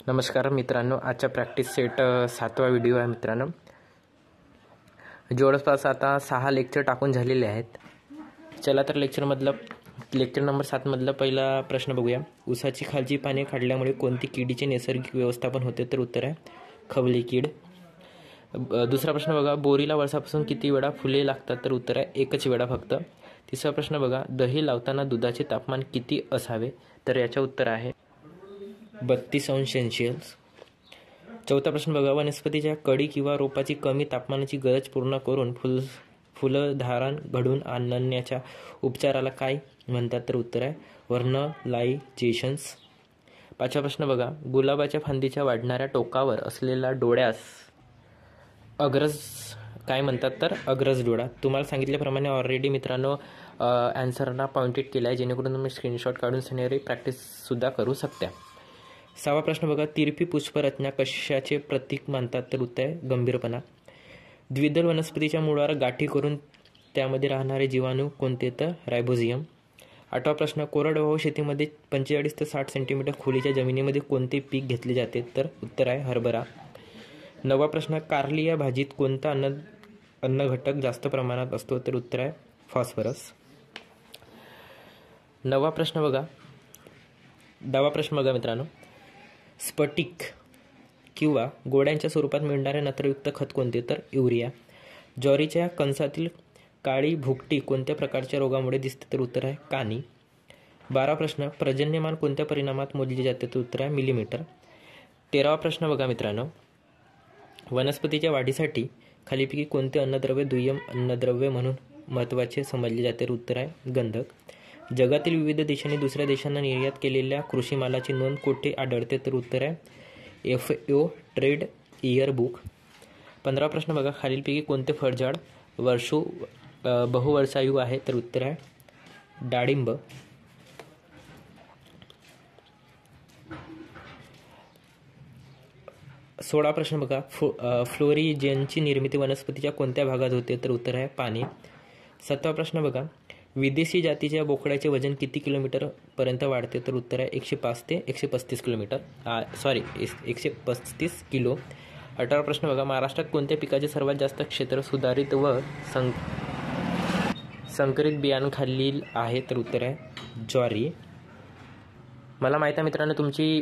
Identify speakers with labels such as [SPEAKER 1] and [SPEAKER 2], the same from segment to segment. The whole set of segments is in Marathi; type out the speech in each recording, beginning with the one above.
[SPEAKER 1] नमस्कार मित्रांनो, आजच्या प्रॅक्टिस सेट 7वा व्हिडिओ आहे मित्रांनो. जवळपास आता 6 लेक्चर टाकून झालेले आहेत. चला तर लेक्चर नंबर 7 मधला पहिला प्रश्न बघूया. ऊसाची खालची पाने काढल्यामुळे कोणती किडीचे नैसर्गिक व्यवस्थापन होते? तर उत्तर आहे खवले कीड. दुसरा प्रश्न बघा, बोरीला वर्षापासून किती वेळा फुले लागतात? तर उत्तर आहे एकच वेळा फक्त. तिसरा प्रश्न बघा, दही लावताना दुधाचे तापमान किती असावे? तर याचे उत्तर आहे 32 अंश सेल्सिअस. चौथा प्रश्न बघा, वनस्पतीच्या कडी किंवा रोपाची कमी तापमानाची गरज पूर्ण करून फुलधारण घडून आणण्याच्या उपचाराला काय म्हणतात? तर उत्तर आहे व्हर्नलायझेशन्स. पाचवा प्रश्न बघा, गुलाबाच्या फांदीच्या वाढणाऱ्या टोकावर असलेला डोळ्यास अग्रज काय म्हणतात? तर अग्रज डोळा. तुम्हाला सांगितल्याप्रमाणे ऑलरेडी मित्रांनो ॲन्सरना पॉइंटेड केला आहे, जेणेकरून तुम्ही स्क्रीनशॉट काढून सिनेरी प्रॅक्टिससुद्धा करू शकता. 6वा प्रश्न बघा, तिरपी पुष्परचना कशाचे प्रतीक मानतात? तर उत्तर आहे गंभीरपणा. द्विदल वनस्पतीच्या मुळावर गाठी करून त्यामध्ये राहणारे जीवाणू कोणते? तर रायबोझियम. 8वा प्रश्न, कोरडवाहू शेतीमध्ये 45 ते 60 सेंटीमीटर खोलीच्या जमिनीमध्ये कोणते पीक घेतले जाते? तर उत्तर आहे हरभरा. 9वा प्रश्न, कारली या भाजीत कोणता अन्न घटक जास्त प्रमाणात असतो? तर उत्तर आहे फॉस्फरस. 10वा प्रश्न बघा मित्रांनो, स्फटिक किंवा गोळ्यांच्या स्वरूपात मिळणारे नत्रयुक्त खत कोणते? तर युरिया. ज्वारीच्या कणसातील काळी भुकटी कोणत्या प्रकारच्या रोगामुळे दिसते? तर उत्तर आहे कानी. 12वा प्रश्न, पर्जन्यमान कोणत्या परिणामात मोजले जाते? तर उत्तर आहे मिलीमीटर. 13वा प्रश्न बघा मित्रांनो, वनस्पतीच्या वाढीसाठी खालीलपैकी कोणते अन्नद्रव्य दुय्यम अन्नद्रव्य म्हणून महत्त्वाचे समजले जाते? तर उत्तर आहे गंधक. जगातील विविध देशांनी दुसऱ्या देशांना निर्यात केलेल्या कृषी मालाची नोंद कोठे आढळते? तर उत्तर आहे FAO ट्रेड इयरबुक. 15वा प्रश्न बघा, खालीलपैकी कोणते फळझाड बहुवर्षायू आहे? तर उत्तर आहे डाळिंब. 16वा प्रश्न बघा, फ्लोरिजेनची निर्मिती वनस्पतीच्या कोणत्या भागात होते? तर उत्तर आहे पाने. 7वा प्रश्न बघा, विदेशी जातीच्या बोकड्याचे वजन किती किलोमीटर पर्यंत वाढते? तर उत्तर आहे 105 ते 135 किलो. 18वा प्रश्न बघा, महाराष्ट्रात कोणत्या पिकाचे सर्वात जास्त क्षेत्र सुधारित व संकरित बियाणांखालील आहे? तर उत्तर आहे ज्वारी. मला माहीत आहे मित्रांनो तुमची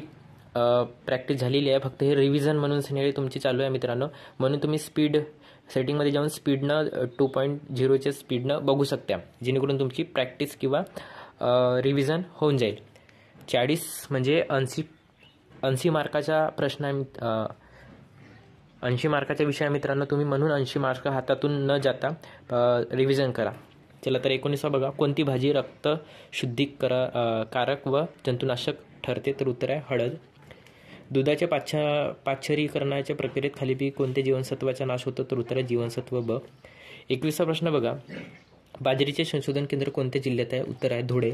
[SPEAKER 1] प्रॅक्टिस झालेली आहे, फक्त हे रिव्हिजन म्हणून सिनेरी तुमची चालू आहे मित्रांनो. म्हणून तुम्ही स्पीड सेटिंगमध्ये जाऊन स्पीडनं 2.0च्या स्पीडनं बघू शकता, जेणेकरून तुमची प्रॅक्टिस किंवा रिव्हिजन होऊन जाईल. 40 म्हणजे 80 मार्काचा प्रश्न आहे. 80 मार्काचा विषय आहे मित्रांनो, तुम्ही म्हणून 80 मार्क हातातून न जाता रिव्हिजन करा. चला तर 19वा बघा, कोणती भाजी रक्त शुद्धीकारक व जंतुनाशक ठरते? तर उत्तर आहे हळद. दुधाच्या पाच्छरीकरणाच्या प्रक्रियेत खालीलपैकी कोणत्या जीवनसत्वाचा नाश होतो? तर उत्तर आहे जीवनसत्व ब. 21वा प्रश्न बघा, बाजरीचे संशोधन केंद्र कोणत्या जिल्ह्यात आहे? उत्तर आहे धुळे.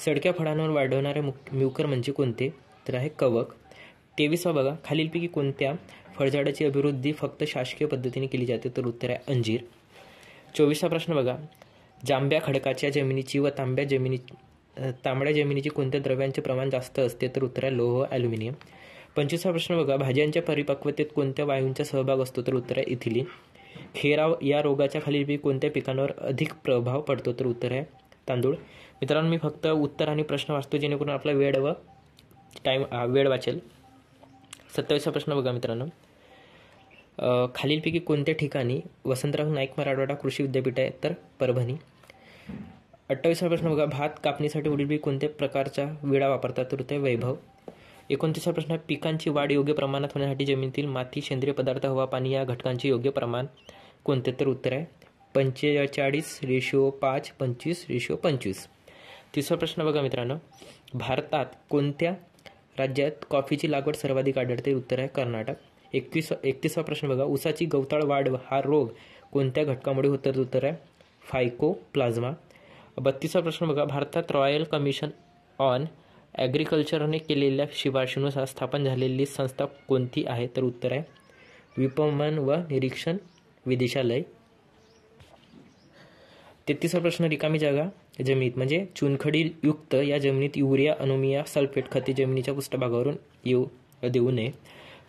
[SPEAKER 1] सडक्या फळांवर वाढवणारे म्युकर म्हणजे कोणते? तर आहे कवक. 23वा बघा, खालीलपैकी कोणत्या फळझाडाची अभिवृद्धी फक्त शासकीय पद्धतीने केली जाते? तर उत्तर आहे अंजीर. 24वा प्रश्न बघा, जांभ्या खडकाच्या जमिनीची व तांबड्या जमिनीची कोणत्या द्रव्यांचे प्रमाण जास्त असते? तर उत्तर आहे लोह ॲल्युमिनियम. 25वा प्रश्न बघा, भाज्यांच्या परिपक्वतेत कोणत्या वायूंचा सहभाग असतो? तर उत्तर आहे इथिलीन. खेरा या रोगाच्या खालीलपैकी कोणत्या पिकांवर अधिक प्रभाव पडतो? तर उत्तर आहे तांदूळ. मित्रांनो मी फक्त उत्तर आणि प्रश्न वाचतो, जेणेकरून आपला वेळ वाचेल. 27वा प्रश्न बघा मित्रांनो, खालीलपैकी कोणत्या ठिकाणी वसंतराव नाईक मराठवाडा कृषी विद्यापीठ आहे? तर परभणी. 28वा प्रश्न बघा, भात कापणीसाठी वडीलपैकी कोणत्या प्रकारचा विळा वापरतात? तर उत्तर वैभव. 29वा प्रश्न, पिकांची वाढ योग्य प्रमाणात होण्यासाठी जमिनीतील माती, सेंद्रिय पदार्थ, हवा, पाणी या घटकांचे योग्य प्रमाण कोणते? तर उत्तर आहे 45:5, 25:25. 30वा प्रश्न बघा मित्रांनो, भारतात कोणत्या राज्यात कॉफीची लागवड सर्वाधिक आढळते? उत्तर आहे कर्नाटक. 31वा प्रश्न बघा, ऊसाची गवताळ वाढ हा रोग कोणत्या घटकामुळे होतो? तर उत्तर आहे फायकोप्लाझ्मा. 32वा प्रश्न बघा, भारतात रॉयल कमिशन ऑन ॲग्रिकल्चरने केलेल्या शिफारशीनुसार स्थापन झालेली संस्था कोणती आहे? तर उत्तर आहे विपणन व निरीक्षण विदेशालय. 33वा प्रश्न, रिकामी जागा जमिनीत म्हणजे चुनखडी युक्त या जमिनीत युरिया, अमोनिया सल्फेट खते जमिनीच्या पृष्ठभागावरून देऊ नये.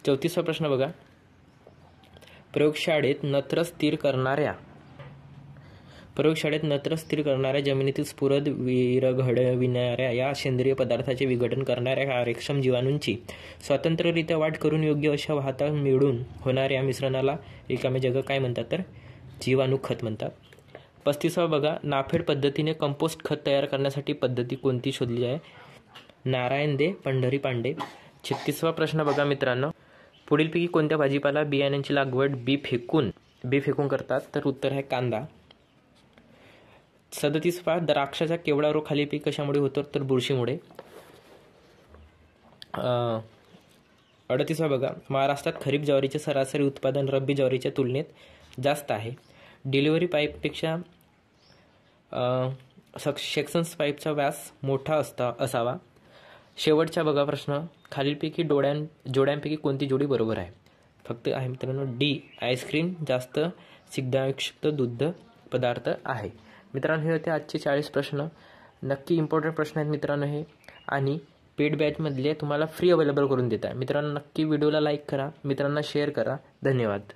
[SPEAKER 1] 34वा प्रश्न बघा. प्रयोगशाळेत नत्र स्थिर करणाऱ्या जमिनीतील स्फुरद विरघळविणाऱ्या या सेंद्रिय पदार्थाचे विघटन करणाऱ्या कार्यक्षम जीवाणूंची स्वतंत्ररित्या वाढ करून योग्य अशा वाहता मिळून होणाऱ्या मिश्रणाला रिकामे जग काय म्हणतात, तर जीवाणू खत म्हणतात. 35वा बघा. नाफेड पद्धतीने कंपोस्ट खत तयार करण्यासाठी पद्धती कोणती शोधली आहे? नारायण दे, पंढरी पांडे. 36वा प्रश्न बघा मित्रांनो. पुढीलपैकी कोणत्या भाजीपाला बियाण्यांची लागवड बी फेकून करतात, तर उत्तर आहे कांदा. 37वा. द्राक्षाचा केवढा रोग खालीलपैकी कशामुळे होतो, तर बुरशीमुळे. 38वा बघा. महाराष्ट्रात खरीप ज्वारीचे सरासरी उत्पादन रब्बी ज्वारीच्या तुलनेत जास्त आहे. डिलिव्हरी पाईपपेक्षा सेक्शन्स पाईपचा व्यास मोठा असावा. शेवटचा बघा प्रश्न. खालीलपैकी जोड्यांपैकी कोणती जोडी बरोबर आहे? फक्त आहे मित्रांनो डी. आईस्क्रीम जास्त स्निग्धयुक्त दुग्ध पदार्थ आहे. मित्रांनो हे होते आजचे 40 प्रश्न. नक्की इम्पॉर्टंट प्रश्न आहेत मित्रांनो हे, आणि पेड बॅचमधले तुम्हाला फ्री अवेलेबल करून देत आहे. मित्रांनो नक्की व्हिडिओला लाईक करा, मित्रांना शेअर करा. धन्यवाद.